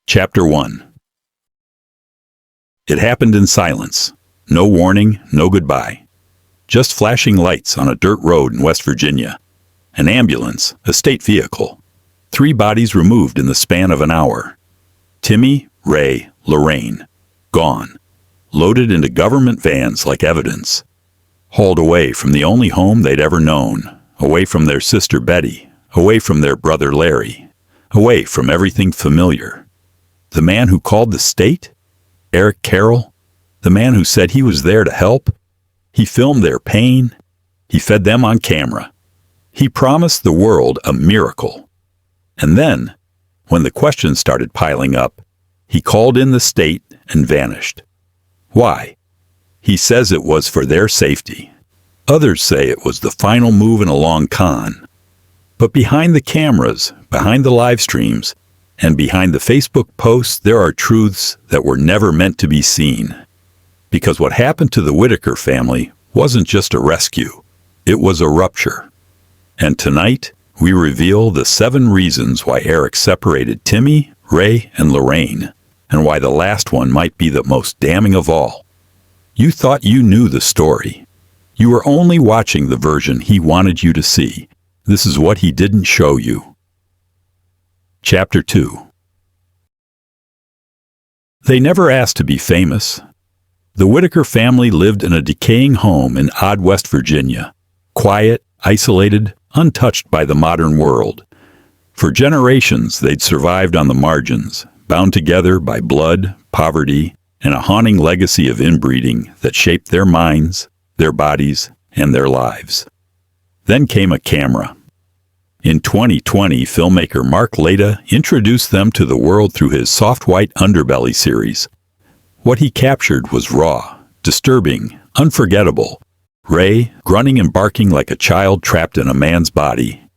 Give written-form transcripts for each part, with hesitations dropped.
Chapter 1. It happened in silence. No warning, no goodbye. Just flashing lights on a dirt road in West Virginia. An ambulance, a state vehicle. 3 bodies removed in the span of an hour. Timmy, Ray, Lorraine. Gone. Loaded into government vans like evidence. Hauled away from the only home they'd ever known. Away from their sister Betty. Away from their brother Larry. Away from everything familiar. The man who called the state? Eric Carroll? The man who said he was there to help? He filmed their pain. He fed them on camera. He promised the world a miracle. And then, when the questions started piling up, he called in the state and vanished. Why? He says it was for their safety. Others say it was the final move in a long con. But behind the cameras, behind the live streams, and behind the Facebook posts, there are truths that were never meant to be seen. Because what happened to the Whittaker family wasn't just a rescue. It was a rupture. And tonight, we reveal the 7 reasons why Eric separated Timmy, Ray, and Lorraine, and why the last one might be the most damning of all. You thought you knew the story. You were only watching the version he wanted you to see. This is what he didn't show you. Chapter 2. They never asked to be famous. The Whittaker family lived in a decaying home in odd West Virginia, quiet, isolated, untouched by the modern world. For generations, they'd survived on the margins, bound together by blood, poverty, and a haunting legacy of inbreeding that shaped their minds, their bodies, and their lives. Then came a camera. In 2020, filmmaker Mark Leda introduced them to the world through his Soft White Underbelly series. What he captured was raw, disturbing, unforgettable. Ray, grunting and barking like a child trapped in a man's body.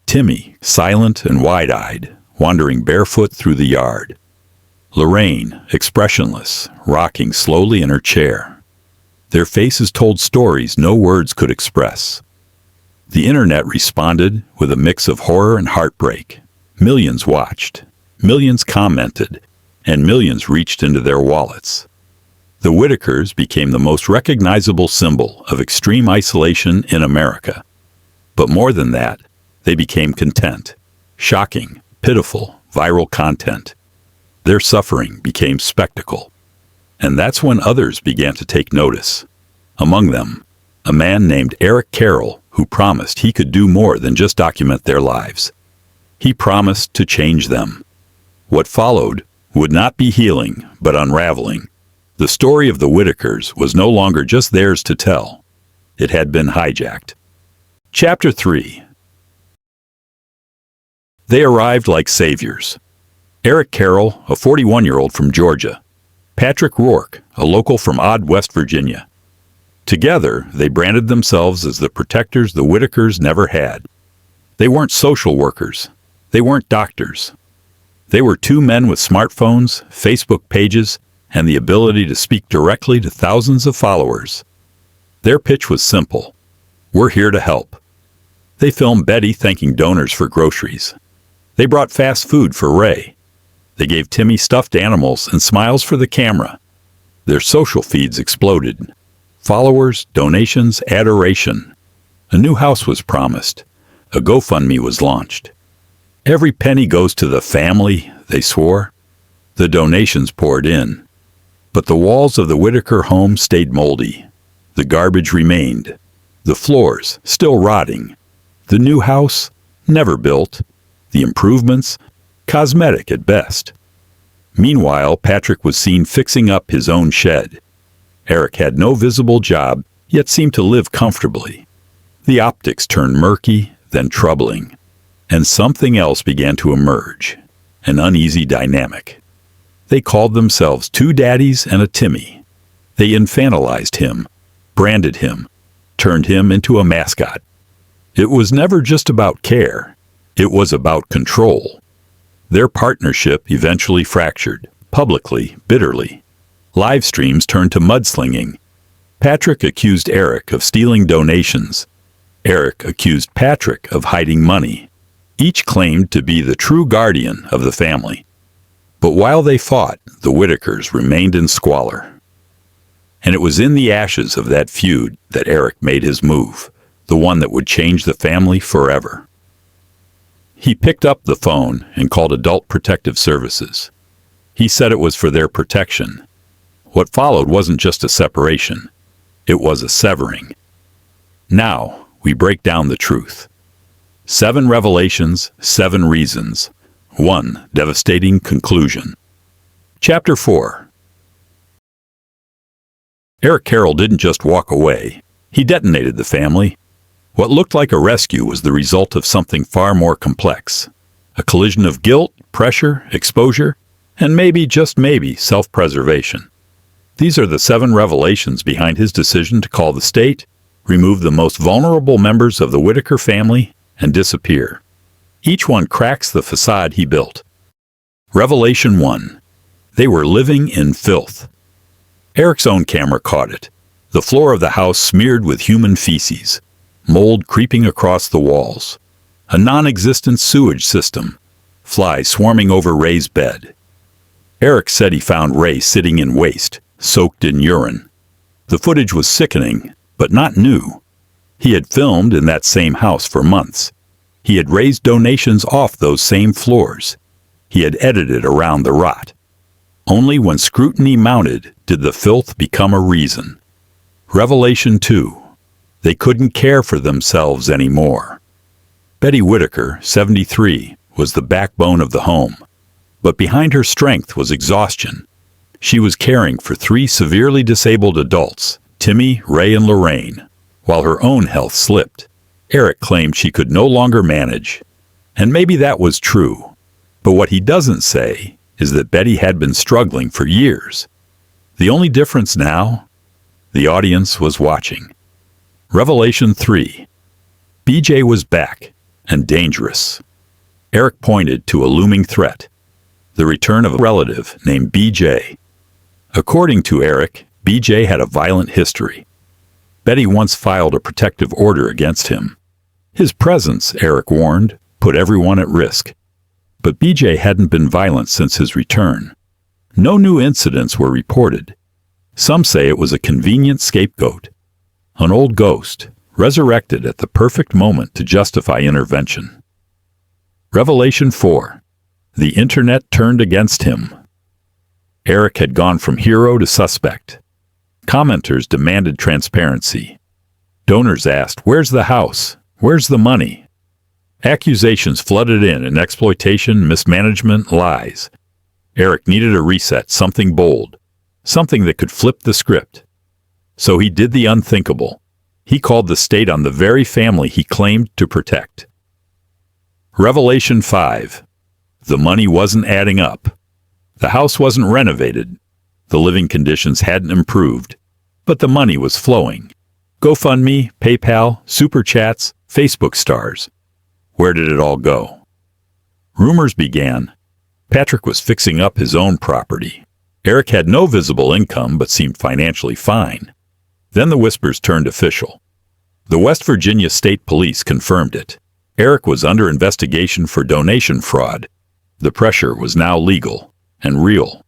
Timmy, silent and wide-eyed, wandering barefoot through the yard. Lorraine, expressionless, rocking slowly in her chair. Their faces told stories no words could express. The internet responded with a mix of horror and heartbreak. Millions watched, millions commented, and millions reached into their wallets. The Whittakers became the most recognizable symbol of extreme isolation in America. But more than that, they became content. Shocking, pitiful, viral content. Their suffering became spectacle. And that's when others began to take notice. Among them, a man named Eric Carroll, who promised he could do more than just document their lives. He promised to change them. What followed would not be healing, but unraveling. The story of the Whittakers was no longer just theirs to tell. It had been hijacked. Chapter 3. They arrived like saviors. Eric Carroll, a 41-year-old from Georgia. Patrick Rourke, a local from odd West Virginia. Together, they branded themselves as the protectors the Whittakers never had. They weren't social workers. They weren't doctors. They were 2 men with smartphones, Facebook pages, and the ability to speak directly to thousands of followers. Their pitch was simple. We're here to help. They filmed Betty thanking donors for groceries. They brought fast food for Ray. They gave Timmy stuffed animals and smiles for the camera. Their social feeds exploded. Followers, donations, adoration. A new house was promised. A GoFundMe was launched. Every penny goes to the family, they swore. The donations poured in. But the walls of the Whittaker home stayed moldy. The garbage remained. The floors, still rotting. The new house, never built. The improvements, cosmetic at best. Meanwhile, Patrick was seen fixing up his own shed. Eric had no visible job, yet seemed to live comfortably. The optics turned murky, then troubling. And something else began to emerge, an uneasy dynamic. They called themselves 2 daddies and a Timmy. They infantilized him, branded him, turned him into a mascot. It was never just about care. It was about control. Their partnership eventually fractured, publicly, bitterly. Live streams turned to mudslinging. Patrick accused Eric of stealing donations. Eric accused Patrick of hiding money. Each claimed to be the true guardian of the family. But while they fought, the Whittakers remained in squalor. And it was in the ashes of that feud that Eric made his move, the one that would change the family forever. He picked up the phone and called Adult Protective Services. He said it was for their protection. What followed wasn't just a separation. It was a severing. Now, we break down the truth. 7 revelations, 7 reasons. 1 devastating conclusion. Chapter 4. Eric Carroll didn't just walk away. He detonated the family. What looked like a rescue was the result of something far more complex. A collision of guilt, pressure, exposure, and maybe, just maybe, self-preservation. These are the 7 revelations behind his decision to call the state, remove the most vulnerable members of the Whittaker family, and disappear. Each one cracks the facade he built. Revelation 1. They were living in filth. Eric's own camera caught it. The floor of the house smeared with human feces, mold creeping across the walls, a non-existent sewage system, flies swarming over Ray's bed. Eric said he found Ray sitting in waste, soaked in urine. The footage was sickening, but not new. He had filmed in that same house for months. He had raised donations off those same floors. He had edited around the rot. Only when scrutiny mounted did the filth become a reason. Revelation 2. They couldn't care for themselves anymore. Betty Whittaker, 73, was the backbone of the home. But behind her strength was exhaustion. She was caring for 3 severely disabled adults, Timmy, Ray, and Lorraine, while her own health slipped. Eric claimed she could no longer manage. And maybe that was true. But what he doesn't say is that Betty had been struggling for years. The only difference now? The audience was watching. Revelation 3. BJ was back, and dangerous. Eric pointed to a looming threat. The return of a relative named BJ. According to Eric, BJ had a violent history. Betty once filed a protective order against him. His presence, Eric warned, put everyone at risk. But BJ hadn't been violent since his return. No new incidents were reported. Some say it was a convenient scapegoat. An old ghost, resurrected at the perfect moment to justify intervention. Revelation 4. The internet turned against him. Eric had gone from hero to suspect. Commenters demanded transparency. Donors asked, "Where's the house? Where's the money?" Accusations flooded in exploitation, mismanagement, lies. Eric needed a reset, something bold, something that could flip the script. So he did the unthinkable. He called the state on the very family he claimed to protect. Revelation 5. The money wasn't adding up. The house wasn't renovated. The living conditions hadn't improved. But the money was flowing. GoFundMe, PayPal, Super Chats, Facebook stars. Where did it all go? Rumors began. Patrick was fixing up his own property. Eric had no visible income but seemed financially fine. Then the whispers turned official. The West Virginia State Police confirmed it. Eric was under investigation for donation fraud. The pressure was now legal and real.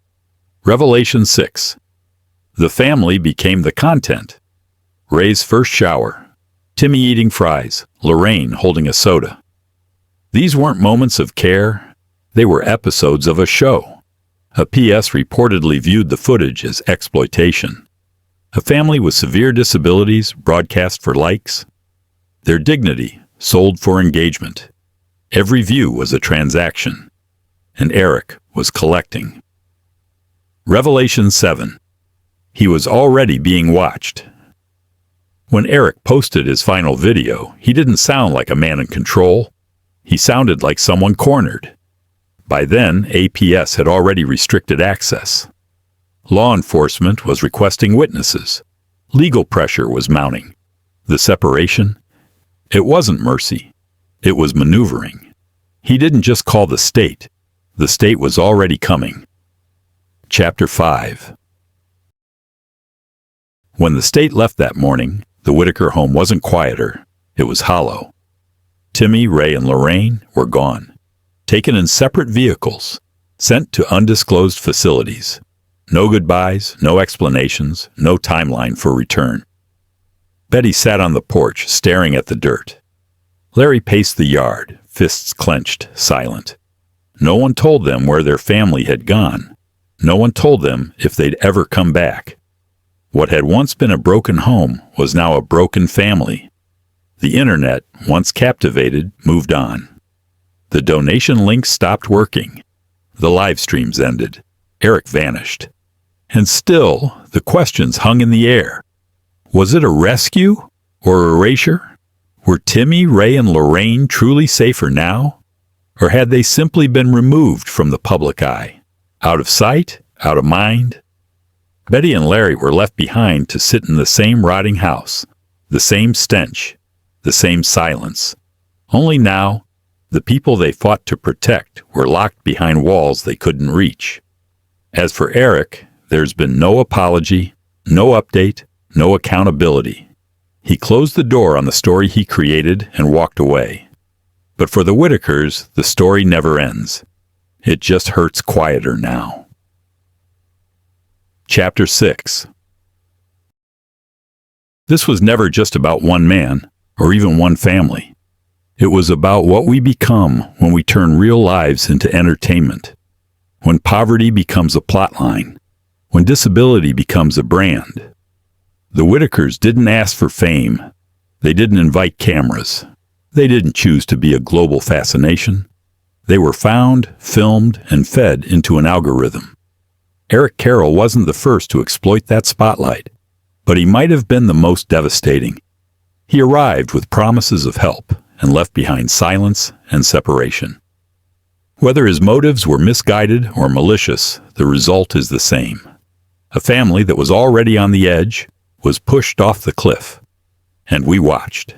Revelation 6. The family became the content. Ray's first shower. Timmy eating fries. Lorraine holding a soda. These weren't moments of care. They were episodes of a show. A PS reportedly viewed the footage as exploitation. A family with severe disabilities broadcast for likes. Their dignity sold for engagement. Every view was a transaction. And Eric was collecting. Revelation 7. He was already being watched. When Eric posted his final video, he didn't sound like a man in control. He sounded like someone cornered. By then, APS had already restricted access. Law enforcement was requesting witnesses. Legal pressure was mounting. The separation? It wasn't mercy. It was maneuvering. He didn't just call the state. The state was already coming. Chapter 5. When the state left that morning, the Whittaker home wasn't quieter. It was hollow. Timmy, Ray, and Lorraine were gone, taken in separate vehicles. Sent to undisclosed facilities. No goodbyes, no explanations, no timeline for return. Betty sat on the porch, staring at the dirt. Larry paced the yard, fists clenched, silent. No one told them where their family had gone. No one told them if they'd ever come back. What had once been a broken home was now a broken family. The internet, once captivated, moved on. The donation links stopped working. The live streams ended. Eric vanished. And still, the questions hung in the air. Was it a rescue or erasure? Were Timmy, Ray, and Lorraine truly safer now? Or had they simply been removed from the public eye? Out of sight? Out of mind? Betty and Larry were left behind to sit in the same rotting house, the same stench, the same silence. Only now, the people they fought to protect were locked behind walls they couldn't reach. As for Eric, there's been no apology, no update, no accountability. He closed the door on the story he created and walked away. But for the Whittakers, the story never ends. It just hurts quieter now. Chapter 6. This was never just about one man, or even one family. It was about what we become when we turn real lives into entertainment. When poverty becomes a plotline. When disability becomes a brand. The Whittakers didn't ask for fame. They didn't invite cameras. They didn't choose to be a global fascination. They were found, filmed, and fed into an algorithm. Eric Carroll wasn't the first to exploit that spotlight, but he might have been the most devastating. He arrived with promises of help and left behind silence and separation. Whether his motives were misguided or malicious, the result is the same. A family that was already on the edge was pushed off the cliff, and we watched.